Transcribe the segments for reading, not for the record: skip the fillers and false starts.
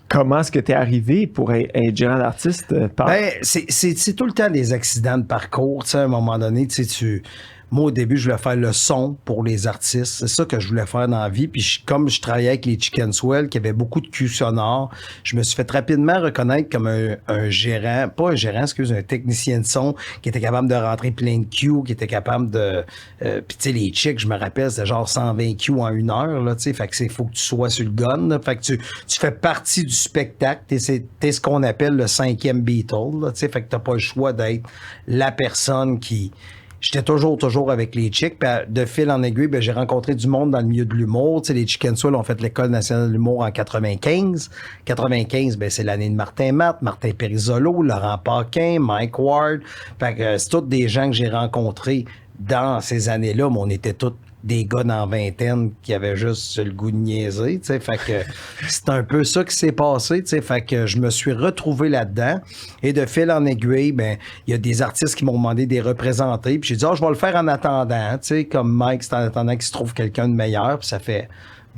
comment est-ce que tu es arrivé pour être gérant d'artiste? Ben, c'est tout le temps des accidents de parcours. Tu sais, à un moment donné, moi, au début, je voulais faire le son pour les artistes. C'est ça que je voulais faire dans la vie. Puis comme je travaillais avec les Chickenswell, qui avaient beaucoup de cues sonores, je me suis fait rapidement reconnaître comme un gérant, pas un gérant, un technicien de son qui était capable de rentrer plein de cues, qui était capable de... puis tu sais, les chicks, je me rappelle, c'était genre 120 cues en 1 heure, là, tu sais. Fait que faut que tu sois sur le gun, là. Fait que tu fais partie du spectacle. T'es ce qu'on appelle le 5e Beatle, là, tu sais. Fait que t'as pas le choix d'être la personne qui... J'étais toujours avec les chicks. Puis de fil en aiguille, ben, j'ai rencontré du monde dans le milieu de l'humour. Tu sais, les Chickenswell ont fait l'École nationale de l'humour en 95. 95, ben, c'est l'année de Martin Matt, Martin Périsolo, Laurent Paquin, Mike Ward. Fait que c'est tous des gens que j'ai rencontrés dans ces années-là, mais on était tous des gars dans la vingtaine qui avaient juste le goût de niaiser, tu sais. Fait que c'est un peu ça qui s'est passé, tu sais. Fait que je me suis retrouvé là-dedans. Et de fil en aiguille, ben, il y a des artistes qui m'ont demandé de les représenter. Puis j'ai dit, je vais le faire en attendant, tu sais. Comme Mike, c'est en attendant qu'il se trouve quelqu'un de meilleur. Puis ça fait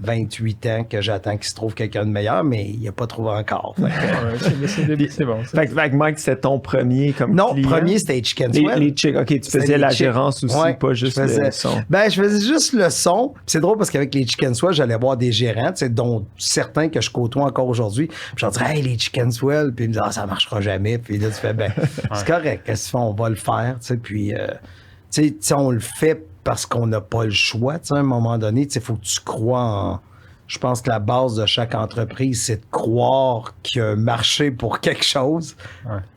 28 ans que j'attends qu'il se trouve quelqu'un de meilleur, mais il n'a pas trouvé encore. C'est bon. Fait que Mike, c'était ton premier comme non, client? Premier, c'était Chickenswell. Les chicks, OK, tu faisais la gérance aussi, pas juste le son. Ben, je faisais juste le son. C'est drôle parce qu'avec les Chickenswell, j'allais voir des gérants, dont certains que je côtoie encore aujourd'hui. Puis je leur disais, hey, les Chickenswell. Puis ils me disaient, ça marchera jamais. Puis là, tu fais, ben, c'est correct. Qu'est-ce qu'ils font? On va le faire. Puis, tu sais, on le fait parce qu'on n'a pas le choix. À un moment donné, il faut que tu crois en... Je pense que la base de chaque entreprise, c'est de croire qu'il y a un marché pour quelque chose,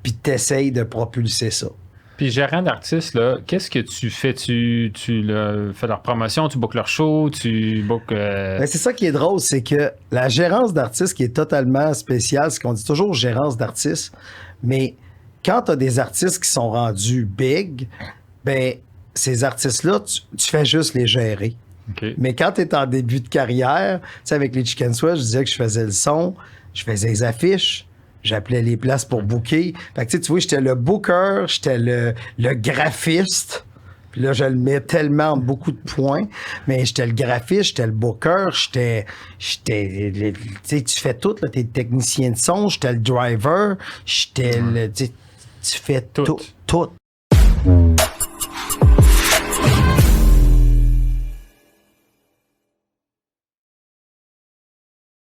puis t'essayes de propulser ça. Puis gérant d'artistes, là, qu'est-ce que tu fais? Tu fais leur promotion, tu bookes leur show, tu bookes... Ben, c'est ça qui est drôle, c'est que la gérance d'artistes qui est totalement spéciale, c'est qu'on dit toujours gérance d'artistes, mais quand t'as des artistes qui sont rendus big, ben ces artistes-là, tu fais juste les gérer. Okay. Mais quand tu es en début de carrière, tu sais, avec les Chickenswell, je disais que je faisais le son, je faisais les affiches, j'appelais les places pour booker. Fait que tu vois, j'étais le booker, j'étais le graphiste. Puis là, je le mets tellement en beaucoup de points. Mais j'étais le graphiste, j'étais le booker, tu sais, tu fais tout, là, t'es technicien de son, j'étais le driver, j'étais le... Tu fais tout.